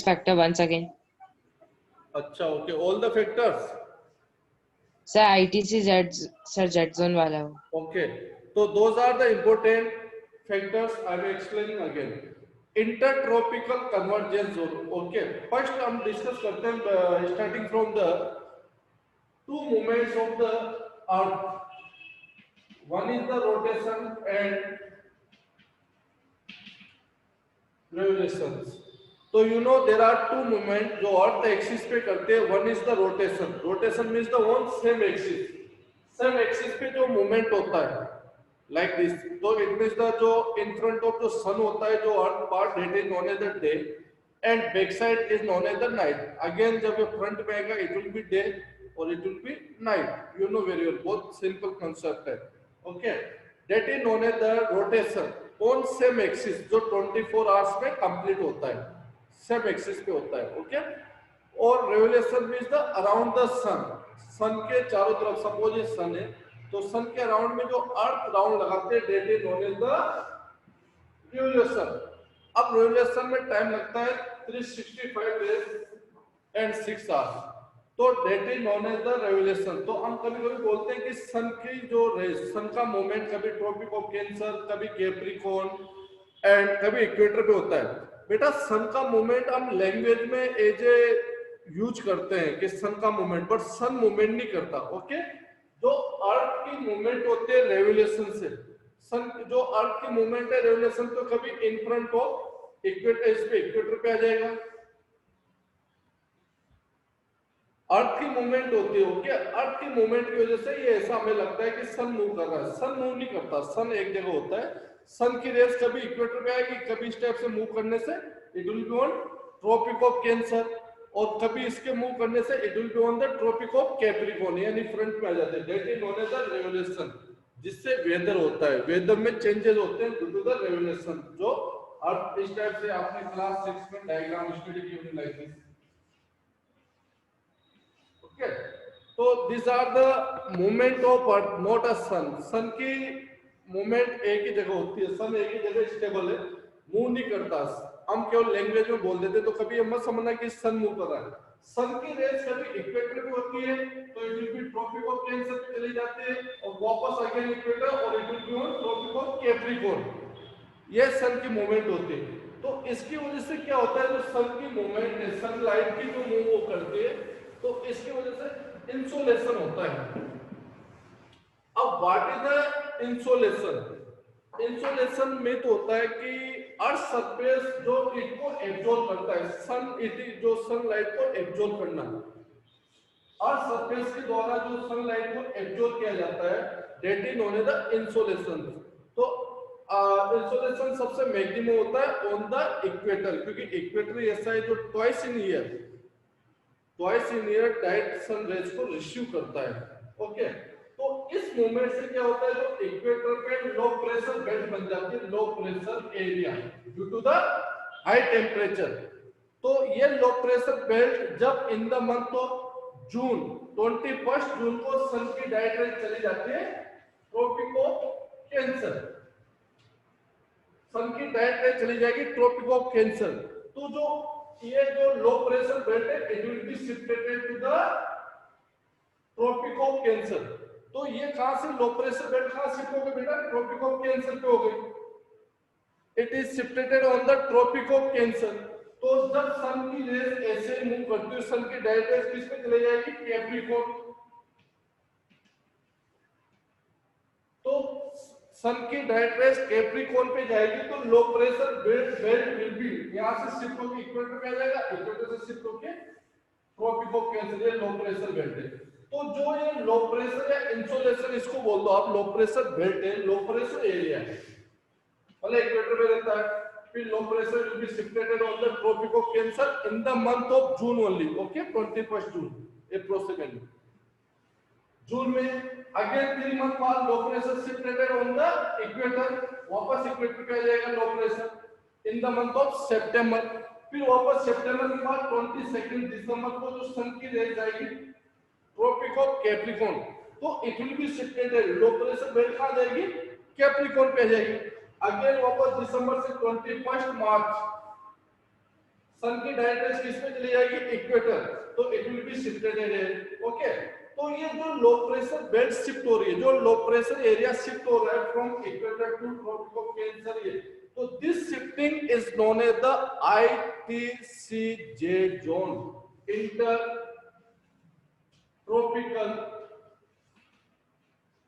factor once again. अच्छा okay, all the factors. Sir, ITC Z, sir, Z zone वाला हो. Okay, so those are the important factors I will explaining again. Intertropical convergence zone. Okay, first हम discuss करते हैं starting from the two movements of the earth. One is the rotation and revolutions. So you know there are two movements जो अर्थ axis पे करते हैं. One is the rotation. Rotation means the one same axis. Same axis पे जो movement होता है like this. तो it means the जो in front of the sun होता है जो अर्थ part that is known as the day and back side is known as the night. Again जब ये front में आएगा it will be day or it will be night. You know very well. बहुत simple concept है. Okay. That is known as the rotation. On same axis जो 24 hours में complete होता है, सेम एक्सिस पे होता है. ओके. और revolution means the around the sun. Sun के चारों तरफ, सपोज ये सन है तो सन के अराउंड में जो अर्थ राउंड लगाते हैं that is known as the revolution. अब रेवोल्यूशन में टाइम लगता है 365 डेज एंड 6 आवर्स. तो that is known as the revolution. तो हम कभी कभी बोलते हैं कि सन की जो सन का मूवमेंट कभी ट्रॉपिक ऑफ कैंसर, कभी कैप्रिकॉर्न एंड कभी इक्वेटर पे होता है. बेटा सन का मूवमेंट हम लैंग्वेज में एज ए यूज करते हैं कि सन का मूवमेंट, बट सन मूवमेंट नहीं करता. ओके. जो अर्थ की मूवमेंट होती है रेवोल्यूशन से, सन जो अर्थ की मूवमेंट है रेवोल्यूशन तो कभी इन फ्रंट ऑफ इक्वेटर, इस पे इक्वेटर पे आ जाएगा. अर्थ की मूवमेंट होती है. ओके. अर्थ की मूवमेंट की वजह से ये ऐसा हमें लगता है कि सन मूव कर रहा है. सन मूव नहीं करता. सन एक जगह होता है. सन की रेस कभी इक्वेटर पे आएगी, कभी इस टाइप से मूव करने से it will be on tropic of cancer, और कभी इसके मूव करने से it will be on the tropic of capricorn, यानी फ्रंट में आ जाते हैं. That is known as the revolution, जिससे वेदर होता है. वेदर में चेंजेस होते हैं ड्यू टू द रेवोल्यूशन. जो अर्थ इस टाइप से आपने क्लास 6 में डायग्राम स्टडी की होगी लाइक दिस. Okay. तो these are the movement of earth, not a sun. sun की मूवमेंट एक ही जगह होती है. सन एक ही जगह स्टेबल है, मूव नहीं करता. हम केवल लैंग्वेज में बोल देते तो कभी मत समझना कि सन मूव कर रहा है. सन की रेस कभी इक्वेटर पे होती है तो it will be tropic of cancer पे चली जाती है और वापस अगेन इक्वेटर और it will be on tropic of capricorn. ये सन की मूवमेंट होती है. तो इसकी वजह से क्या होता है, जो सन की मूवमेंट है, सनलाइट की जो मूव वो करती है, तो इसकी वजह से इंसोलेशन होता है. अब what is the insolation? Insolation में तो होता है कि अर्थ सरफेस जो इसको एब्जॉर्ब करता है, सन इट जो सनलाइट को एब्जॉर्ब करना, अर्थ सरफेस के द्वारा जो सनलाइट को एब्जॉर्ब किया जाता है that is known as the insolation. तो इंसोलेशन सबसे मैक्सिमम होता है ऑन द इक्वेटर, क्योंकि इक्वेटर ऐसा है जो twice in year direct sun rays को रिसीव करता है. ओके. तो इस मूवमेंट से क्या होता है, जो इक्वेटर पे लो प्रेशर बेल्ट बन जाती है, low pressure area due to the high temperature. तो ये लो प्रेशर बेल्ट जब in the month of June 21 जून को सन की डायरेक्ट रेज चली जाती है ट्रॉपिक ऑफ कैंसर, सन की डायरेक्ट रेज चली जाएगी ट्रॉपिक ऑफ कैंसर. तो जो ये जो लो प्रेशर बेल्ट है it will be shifted to the tropic of cancer. तो ये कहां से लो प्रेशर बेल्ट कहां शिफ्ट हो गए बेटा, ट्रॉपिक ऑफ कैंसर पे हो गई. It is shifted on the tropic of cancer. तो जब सन की रेस ऐसे मूव करती है, सन की डायरेक्ट रेस किस पे चले जाएगी, कैप्रिकॉर्न. तो सन की डायरेक्ट रेस कैप्रिकॉर्न पे जाएगी तो low pressure belt will be यहां से शिफ्ट होकर इक्वेटर पे आ जाएगा, इक्वेटर से शिफ्ट होकर ट्रॉपिक ऑफ कैंसर. ये लो प्रेशर बेल्ट है. तो जो ये लो प्रेशर या इंसोलेशन इसको बोल दो आप, लो प्रेशर बेल्ट है, लो प्रेशर एरिया है, भले इक्वेटर पे रहता है. फिर low pressure will be shifted on the tropic of Cancer in the month of June only. Okay. 21 June approximately June में. अगेन 3 मंथ बाद low pressure shifted on the equator, वापस equator पे आ जाएगा low pressure in the month of September. फिर वापस सितंबर के बाद 22 दिसंबर को जो सन की रेज आएगी ट्रॉपिक ऑफ कैप्रिकॉर्न, तो it will be shifted. Low pressure belt कहां जाएगी, कैप्रिकॉर्न पे जाएगी. अगेन वापस दिसंबर से 21 मार्च सन की डायरेक्ट रेज किस पे चली जाएगी, इक्वेटर, तो it will be shifted area. Okay, तो ये जो लो प्रेशर बेल्ट शिफ्ट हो रही है, जो लो प्रेशर एरिया शिफ्ट हो रहा है from equator to tropic of cancer, ये तो this shifting is known as the ITCJ zone, inter tropical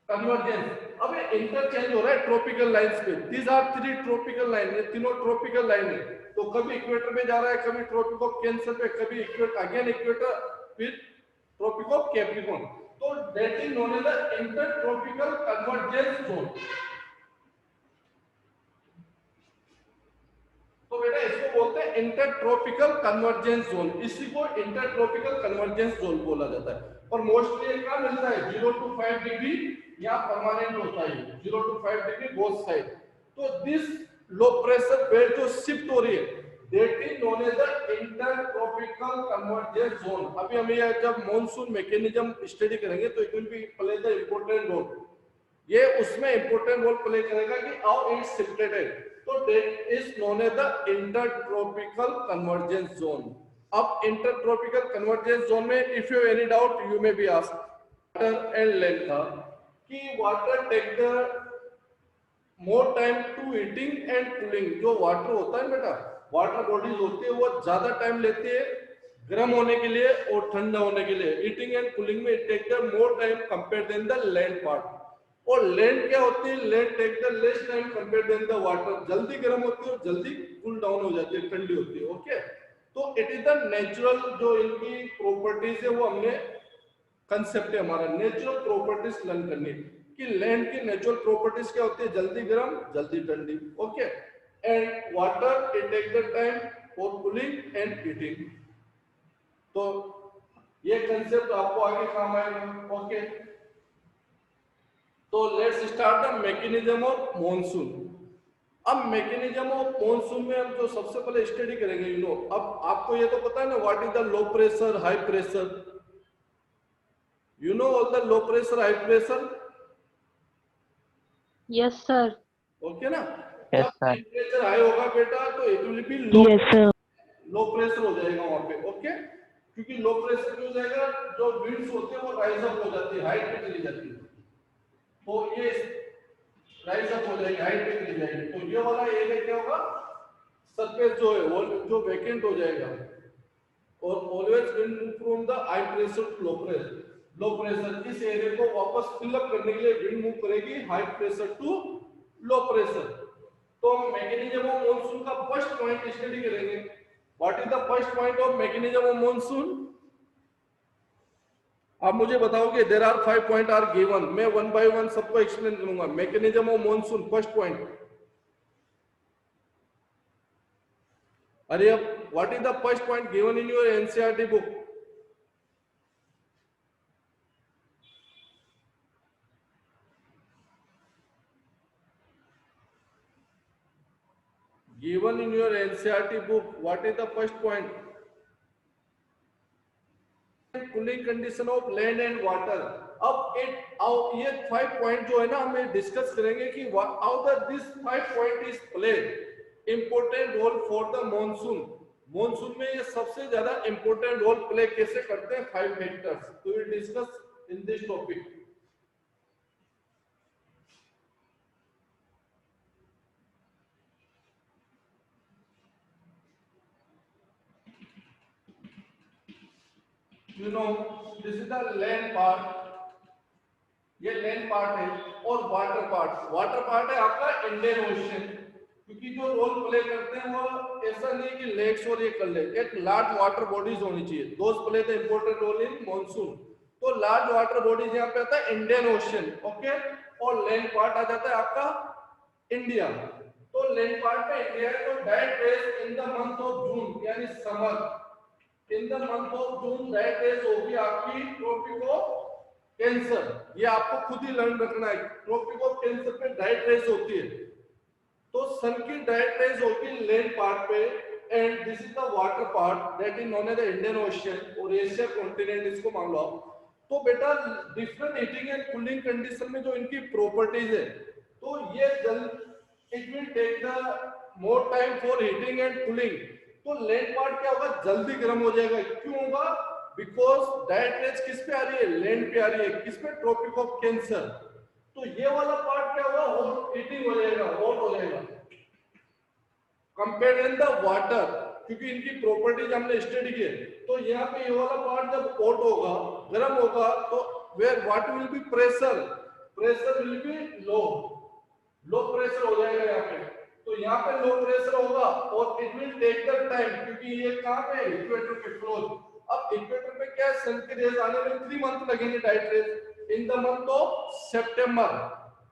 convergence. अब ये इंटरचेंज हो रहा है ट्रॉपिकल लाइंस पे, these are three tropical line, ये तीनों ट्रॉपिकल लाइन है, तो कभी इक्वेटर पे जा रहा है, कभी ट्रॉपिक ऑफ कैंसर पे, कभी इक्वेटर अगेन इक्वेटर, फिर ट्रॉपिक ऑफ कैप्रिकॉर्न, तो that is known as the inter tropical convergence zone. तो बेटा इसको बोलते हैं इंटरट्रॉपिकल कन्वर्जेंस जोन, इसी को इंटरट्रॉपिकल कन्वर्जेंस जोन बोला जाता है। और मोस्टली ये कहां मिलता है, 0 to 5 डिग्री या परमानेंट होता है, 0 to 5 डिग्री बोथ साइड। तो दिस लो प्रेशर बेल्ट जो शिफ्ट हो रही है, that is known as the intertropical convergence zone. अभी हम ये जब मॉनसून मैकेनिज्म स्टडी करेंगे तो it will be play the important role, ये उसमें इंपॉर्टेंट रोल प्ले करेगा कि हाउ इट शिफ्टेड है, तो that is known as the intertropical convergence zone. अब इंटरट्रॉपिकल कन्वर्जेंस जोन में if you any doubt you may be asked, water and land था कि water take the more time to heating and cooling. जो water होता है बेटा, water bodies होती है वो ज्यादा टाइम लेती है गर्म होने के लिए और ठंडा होने के लिए, हीटिंग एंड कूलिंग में it take the more time compare then the land part. और लैंड क्या होती है, land take the less time compare then the water, जल्दी गर्म होती है और जल्दी कूल डाउन हो जाती है, ठंडी होती है। ओके, तो इट इज द नेचुरल जो इनकी प्रॉपर्टीज है, वो हमने कंसेप्ट है हमारा नेचुरल प्रॉपर्टीज लर्न करनी कि लैंड की नेचुरल प्रॉपर्टीज क्या होती है, जल्दी गर्म जल्दी ठंडी। Okay, and water it take the time for cooling and heating. तो ये कंसेप्ट आपको आगे काम आएगा। ओके, तो let's start the mechanism of monsoon. अब मैकेनिज्म ऑफ मॉनसून में हम जो सबसे पहले स्टडी करेंगे, यू नो, अब आपको ये तो पता है ना what is the low pressure high pressure, you know all the low pressure high pressure. Yes, sir. Okay ना, Yes, जब sir. टेम्परेचर हाई होगा बेटा तो it will be low, Yes, sir. Low pressure हो जाएगा वहां पे। ओके, क्योंकि लो प्रेशर क्यों हो जाएगा, जो विंड्स होते हैं वो राइज अप हो जाती है, हाइट पे चली जाती है, तो ये राइज अप हो जाएगी, हाइट पे चली जाएगी, तो ये वाला एरिया क्या होगा, सरफेस जो है वो जो वैकेंट हो जाएगा। और always wind move from the high pressure to low pressure, low pressure इस एरिया को वापस फिल अप करने के लिए विंड मूव करेगी high pressure to low pressure. तो हम मैकेनिज्म ऑफ मॉनसून का फर्स्ट पॉइंट स्टडी करेंगे। What is the first point of mechanism of monsoon? आप मुझे बताओगे, there are 5 point are given, मैं वन बाय वन सबको एक्सप्लेन करूंगा। Mechanism of monsoon first point, अरे अब what is the first point given in your NCERT book? Given in your NCERT book, what is the first point? Cooling condition of land and water. अब ये 5 point जो है ना हम discuss करेंगे कि how this 5 point is play important role for the monsoon. Monsoon में ये सबसे ज्यादा इंपोर्टेंट रोल प्ले कैसे करते हैं, 5 फैक्टर्स, तो we discuss in this topic. You know, this is the land part, ये लैंड पार्ट है, और वाटर पार्ट, वाटर पार्ट है आपका इंडियन ओशन, क्योंकि जो रोल प्ले करते हैं वो ऐसा नहीं कि लेक्स और ये कर ले, एक लार्ज वाटर बॉडीज होनी चाहिए, those play the important role in monsoon. तो लार्ज वाटर बॉडीज यहाँ पे आता है इंडियन ओशन, ओके, और लैंड पार्ट आ जाता है आपका इंडिया। तो लैंड पार्ट में इंडिया है, तो that is in the month of June यानी summer, in the month of June that is होगी आपकी ट्रॉपिक ऑफ कैंसर। ये आपको खुद ही लर्न रखना है, ट्रॉपिक ऑफ कैंसर पे डायरेक्ट रेज होती है, तो सन की डायरेक्ट रेज होती है लैंड पार्ट पे, and this is the water part that is known as the Indian Ocean और एशिया कॉन्टिनेंट, इसको मान लो आप। तो बेटा different heating and cooling condition में जो इनकी प्रॉपर्टीज है, तो ये it will take the more time for heating and cooling, तो लैंड पार्ट क्या होगा, जल्दी गर्म हो जाएगा। क्यों होगा, बिकॉज डायरेक्ट रेज किस पे आ रही है, लैंड पे आ रही है, किस पे, ट्रॉपिक ऑफ कैंसर। तो ये वाला पार्ट क्या होगा, हॉट हीटिंग हो जाएगा, हॉट हो जाएगा कंपेयर इन द वाटर, क्योंकि इनकी प्रॉपर्टीज हमने स्टडी की है। तो यहाँ पे ये वाला पार्ट जब हॉट होगा, गर्म होगा, तो where what will be pressure, pressure will be low, low pressure हो जाएगा यहाँ पे। तो यहाँ पे लो प्रेशर होगा और it will take the time, क्योंकि ये कहाँ पे, इक्वेटर के क्लोज। अब इक्वेटर पे क्या है, सन की रेज आने में 3 मंथ लगेंगे, direct rays in the month of September.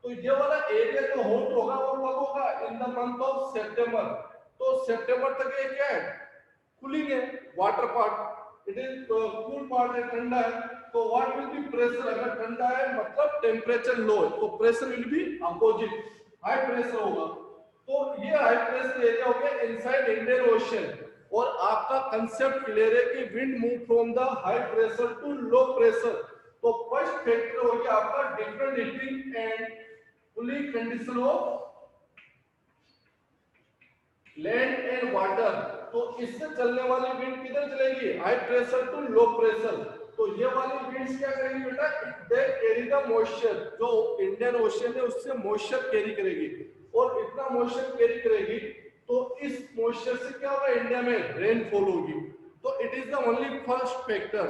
तो ये वाला एरिया जो हॉट होगा वो कब होगा, इन द मंथ ऑफ सितंबर। तो सितंबर तक ये क्या है, कूलिंग है, water part, it is cool part है, ठंडा है। तो व्हाट विल बी प्रेशर, अगर ठंडा है मतलब टेम्परेचर लो है, तो pressure will be opposite, high pressure होगा। तो ये हाई प्रेशर एरिया हो गया इनसाइड इंडियन ओशन। और आपका कंसेप्ट क्लियर है कि wind move from the high pressure to low pressure. तो फर्स्ट फैक्टर हो गया आपका different heating and cooling condition of land and water. तो इससे चलने वाली विंड किधर चलेगी, high pressure to low pressure. तो ये वाली विंड्स क्या करेगी बेटा, दे कैरी द मॉइस्चर, जो इंडियन ओशन है उससे मॉइस्चर कैरी करेगी, और इतना मॉइस्चर कैरी करेगी तो इस मॉइस्चर से क्या होगा, इंडिया में रेनफॉल होगी। तो it is the only first factor,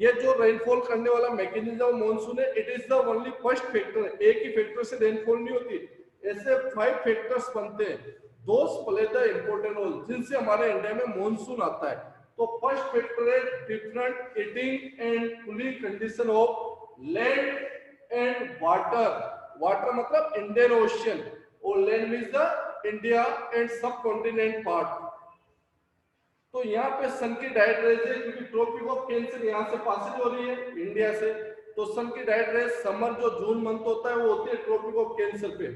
ये जो रेनफॉल करने वाला मैकेनिज्म मॉनसून है, it is the only first factor. एक ही फैक्टर से रेनफॉल नहीं होती, ऐसे 5 फैक्टर्स बनते हैं, दोस प्ले द इंपॉर्टेंट रोल, जिनसे हमारे इंडिया में मॉनसून आता है। तो फर्स्ट फैक्टर है different heating and cooling condition of land and water. Water मतलब इंडियन ओशन, और land means the India and सब कॉन्टिनेंट पार्ट। तो यहाँ पे सन की डायरेक्ट रेज है, क्योंकि ट्रॉपिक ऑफ कैंसर यहाँ से पासिंग हो रही है इंडिया से। तो सन की डायरेक्ट रेज समर जो जून मंथ होता है वो होती है ट्रॉपिक ऑफ कैंसर पे।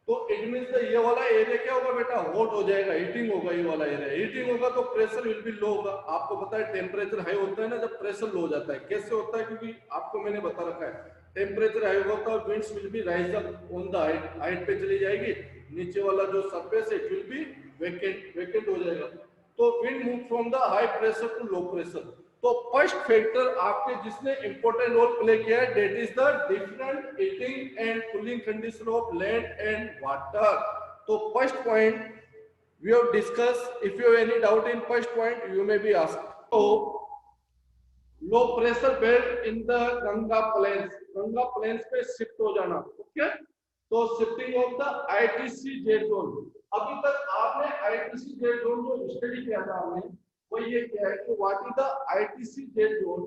तो इट मींस ये वाला एरिया क्या होगा बेटा, हॉट हो जाएगा, हीटिंग होगा। ये वाला एरिया हीटिंग होगा तो प्रेशर विल बी लो होगा। आपको पता है टेम्परेचर हाई होता है ना जब प्रेशर लो हो जाता है। कैसे होता है, क्योंकि आपको मैंने बता रखा है, टेम्परेचर हाई होगा तो winds will be rise up on the height, height पे चली जाएगी, नीचे वाला जो सरफेस है इट विल बी वेकेंट हो जाएगा। तो wind move from the high pressure to low pressure. तो फर्स्ट फैक्टर आपके जिसने इंपॉर्टेंट रोल प्ले किया है, that is the different heating and cooling condition of land and water. तो first point we have discuss, if you have any doubt in first point you may be asked. तो low pressure belt in the Ganga plains पे shift हो जाना, okay. तो shifting of the ITC Z zone, अभी तक आपने ITC Z zone जो study किया था हमने, वो ये क्या है कि what is the ITC Z zone.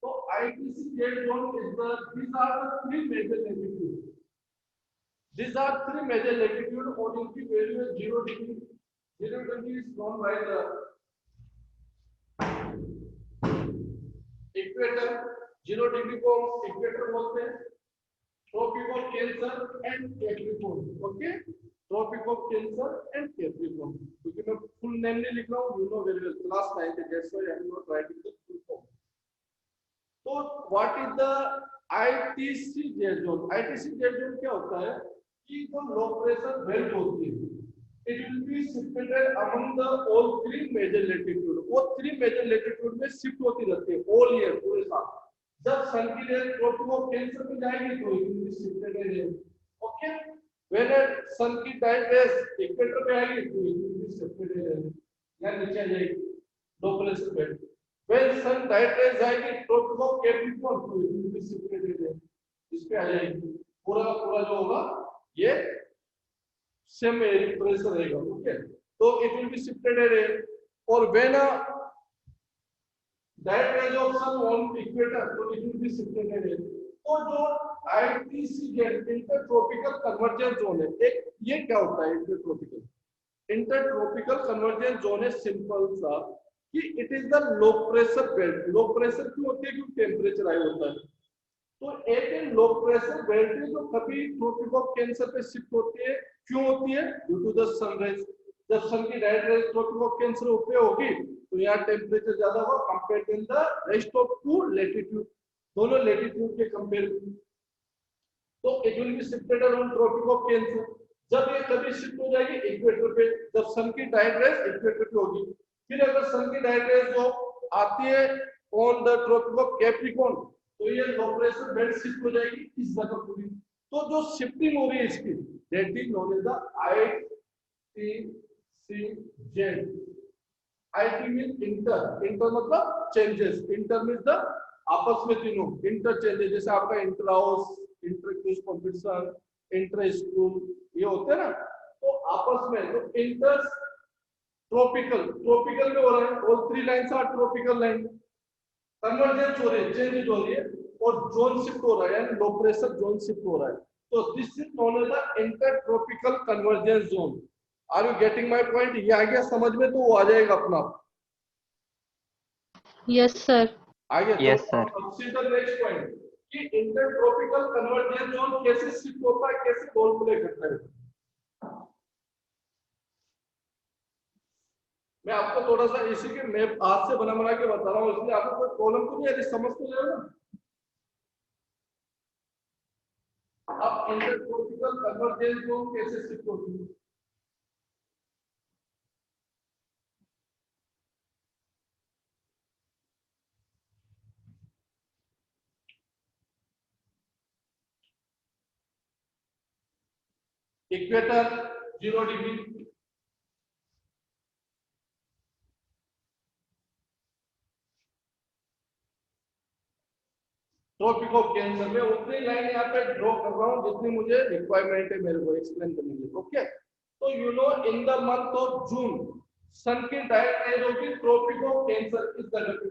तो ITC Z zone is the, these are the 3 major latitude, these are 3 major latitude, और इनकी वैल्यू है 0 degree. 0 degree is known by the equator, 0 degree को इक्वेटर बोलते हैं। Tropic of Cancer and Capricorn, okay, Tropic of Cancer and Capricorn, क्योंकि मैं full name नहीं लिख रहा हूं, you know very well, class 9 है, that's why I am not writing the full form. तो what is the ITC Z zone. ITC Z zone क्या होता है कि जो लो प्रेशर बेल्ट होती है, it will be shifted among the all 3 major latitude. वो 3 मेजर लैटिट्यूड में शिफ्ट होती रहती है ऑल ईयर, पूरे साल। जब सन की रेज ट्रॉपिक ऑफ कैंसर में जाएगी तो it will be shifted area, okay. When sun की डायरेक्ट रेज इक्वेटर पे आएगी तो it will be shifted area, या नीचे आ जाएगी low pressure belt. When sun direct rays आएगी ट्रॉपिक ऑफ कैप्रिकॉर्न तो it will be shifted area, इस पे आ जाएगी। पूरा पूरा जो होगा ये सेम प्रेशर रहेगा, ओके। तो it will be shifted area. और when direct rays of sun on equator तो it will be shifted area. तो जो ITC Z intertropical convergence zone है, एक ये क्या होता है इंटरट्रॉपिकल कन्वर्जेंस जोन है सिंपल सा कि it is the low pressure belt. Low pressure क्यों होती है, क्योंकि टेम्परेचर हाई होता है। तो एक लो प्रेशर बेल्ट है जो कभी ट्रॉपिक ऑफ कैंसर पे शिफ्ट होती है। क्यों होती है, ड्यू टू द सनराइज। जब सन की direct rays tropic of cancer पे होगी तो यहाँ टेम्परेचर ज्यादा होगा compare to the rest of 2 latitude, दोनों लैटिट्यूड के कंपेयर। तो it will be shifted around tropic of Cancer. जब ये कभी शिफ्ट हो जाएगी इक्वेटर पे, जब सन की डायरेक्ट रेज इक्वेटर पे होगी। फिर अगर सन की डायरेक्ट रेज जो आती है on the tropic of Capricorn, तो ये लो प्रेशर बेल्ट शिफ्ट हो जाएगी इस जगह पूरी। तो जो शिफ्टिंग हो रही है इसकी, that is known as the ITCZ। IT mean inter, inter मतलब चेंजेस, इंटर मीन द आपस में तीनों इंटर चेंजेस, जैसे आपका inter house, inter quiz competition, inter school, ये होते हैं ना, तो आपस में तो इंटर ट्रॉपिकल, ट्रॉपिकल में हो रहा है, all three lines are tropical line, convergence हो रही है, चेंज हो रही है, और जोन शिफ्ट हो रहा है, यानी लो प्रेशर जोन शिफ्ट हो रहा है। तो this is known as the inter tropical convergence zone. Are you getting my point? ये आ गया समझ में, तो वो आ जाएगा अपना। Yes sir. आगे Yes, तो sir. कंसीडर नेक्स्ट पॉइंट कि इंटर ट्रॉपिकल कन्वर्जेंस जोन कैसे शिफ्ट होता है, कैसे रोल प्ले करता है। मैं आपको थोड़ा सा इसी के मैप हाथ से बना के बता रहा हूँ, इसलिए आपको कोई प्रॉब्लम तो नहीं है, समझ तो रहे हो ना। अब इंटरट्रॉपिकल कन्वर्जेंस जोन कैसे शिफ्ट होती है। Equator 0 degree, tropic of Cancer में उतनी लाइन यहाँ पे ड्रॉ कर रहा हूँ जितनी मुझे रिक्वायरमेंट है मेरे को एक्सप्लेन करने के लिए। ओके, तो you know in the month of June sun की डायरेक्ट रेज होगी ट्रॉपिक ऑफ कैंसर इस जगह पे,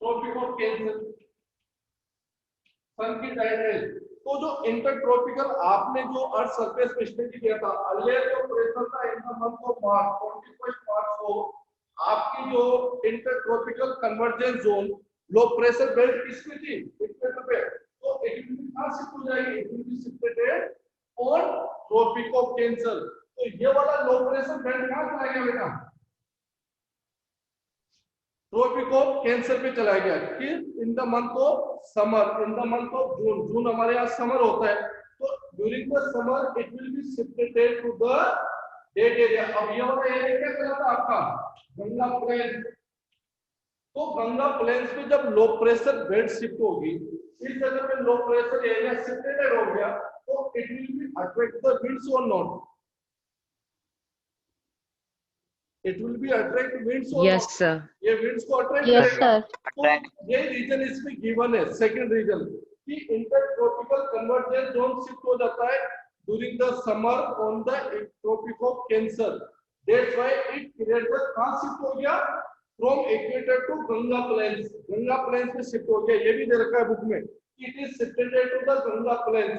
ट्रॉपिक ऑफ कैंसर सन की डायरेक्ट रेज। तो जो इंटरट्रॉपिकल आपने जो अर्थ सरफेस पे स्टडी किया था अर्लियर, जो प्रेशर था in the month of March 21 March को, आपकी जो intertropical convergence zone low pressure belt किसमें थी, इक्वेटर पे, तो इट विल बी कहां शिफ्ट हो जाएगी, it will be shifted on tropic of cancer. तो ये वाला लो प्रेशर बेल्ट कहां चला गया बेटा, ट्रॉपिक ऑफ कैंसर पे चला गया कि in the month of summer, in the month of June, June हमारे यहाँ समर होता है, तो during the summer it will be shifted to the dead area. अब ये वाला एरिया क्या कहलाता है आपका, गंगा प्लेन। तो गंगा प्लेन्स पे जब लो प्रेशर बेल्ट शिफ्ट होगी, इस जगह पे लो प्रेशर एरिया शिफ्टेड हो गया, तो it will be attract the winds और not, it will be attract winds और Yes, sir. ये विंड्स को अट्रैक्ट यस करेगा। सर। तो ये रीजन इसमें गिवन है, सेकंड रीजन कि इंटरट्रॉपिकल कन्वर्जेंस जोन शिफ्ट हो जाता है during the summer on the tropic of Cancer, that's why it creates the, कहां शिफ्ट हो गया, from equator to Ganga plains, Ganga plains पे शिफ्ट हो गया। ये भी दे रखा है बुक में, it is shifted to the Ganga plains,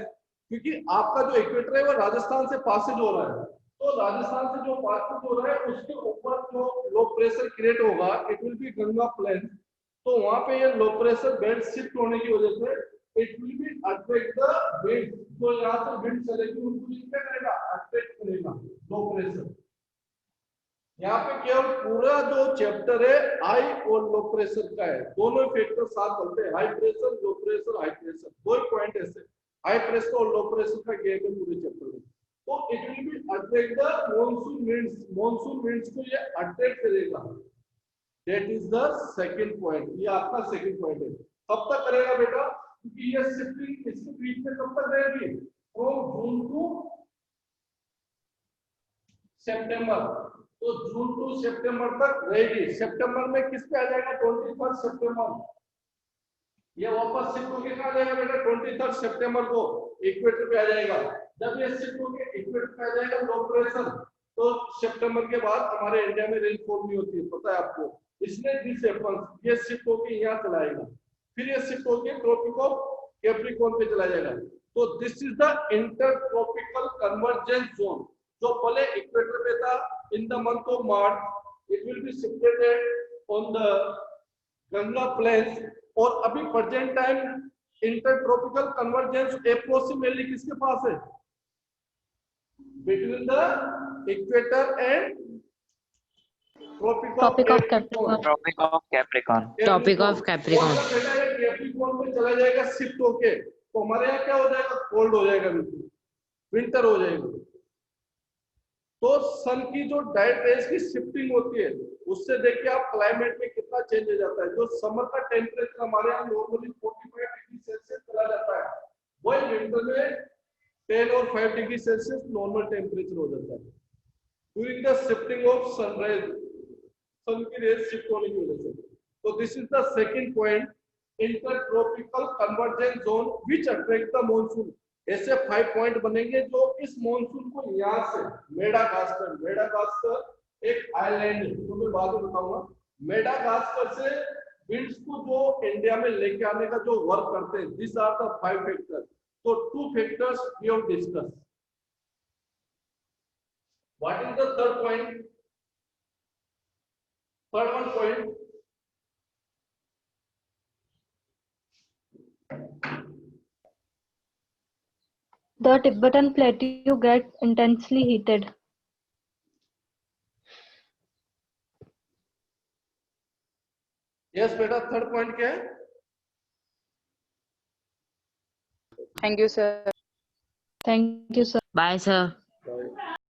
क्योंकि आपका जो इक्वेटर है वो राजस्थान से पासेज हो रहा है, तो राजस्थान से जो पासेज हो रहा है उसके ऊपर जो लो प्रेशर क्रिएट होगा it will be Ganga plains. तो वहां पे ये लो प्रेशर बेल्ट शिफ्ट होने की वजह से it will be attract the wind, तो यहाँ से विंड चलेगी उनको क्या करेगा, अट्रैक्ट करेगा लो प्रेशर। यहाँ पे केवल पूरा जो चैप्टर है हाई और लो प्रेशर का है, दोनों फैक्टर साथ चलते हैं, high pressure low pressure high pressure, दो ही पॉइंट ऐसे, हाई प्रेशर और लो प्रेशर का गेम है पूरे चैप्टर में। तो it will be attract the monsoon winds, monsoon winds को ये अट्रैक्ट करेगा, that is the second point, ये आपका सेकंड पॉइंट है। कब तक करेगा बेटा, क्योंकि ये शिफ्टिंग इसके बीच में कब तक रहेगी, फ्रॉम जून टू सितंबर, तो जून टू सितंबर तक रहेगी। सितंबर में किस पे आ जाएगा, 21 सितंबर, ये वापस शिफ्ट होके कहां जाएगा बेटा, 23 सितंबर को इक्वेटर पे आ जाएगा। जब ये शिफ्ट होके इक्वेटर पे आ जाएगा लो प्रेशर, तो सितंबर के बाद हमारे इंडिया में रेनफॉल नहीं होती है, पता है आपको, इसलिए दिस हैपेंस, ये शिफ्ट होके यहाँ चला जाएगा, फिर ये शिफ्ट होके ट्रॉपिक ऑफ कैप्रिकॉर्न पे चला जाएगा। तो this is the intertropical convergence zone, जो पहले इक्वेटर पे था in the month of March, it will be shifted on the Ganga plains, और अभी present time intertropical convergence approximately किसके पास है, between the equator and tropic of Capricorn, Tropic of Capricorn. Topic of Capricorn. बेटा ये कैप्रिकॉर्न में चला जाएगा शिफ्ट होके, तो हमारे यहाँ क्या हो जाएगा, कोल्ड हो जाएगा बिल्कुल। विंटर हो जाएगी। तो सन की जो डायरेक्ट रेज की शिफ्टिंग होती है उससे देखिए आप क्लाइमेट में कितना चेंज हो जाता है। जो समर का टेम्परेचर हमारे यहाँ नॉर्मली 45 डिग्री सेल्सियस चला जाता है, वही विंटर में 10 और 5 डिग्री सेल्सियस नॉर्मल टेम्परेचर हो जाता है during the shifting of sunrise, sun की रेज शिफ्ट होने की वजह से। तो this is the second point, intertropical convergence zone which attract the monsoon. ऐसे 5 पॉइंट बनेंगे जो इस मॉनसून को यहाँ से मेडागास्कर एक आइलैंड है, तो मैं बाद में बताऊंगा। मेडागास्कर से विंड्स को जो इंडिया में लेके आने का जो वर्क करते हैं, दिस आर द 5 फैक्टर्स। तो 2 factors we have discuss. What is the third point? Third one point, The Tibetan Plateau gets intensely heated. Yes बेटा, थर्ड पॉइंट क्या है? Thank you, sir. Thank you, sir. Bye, sir.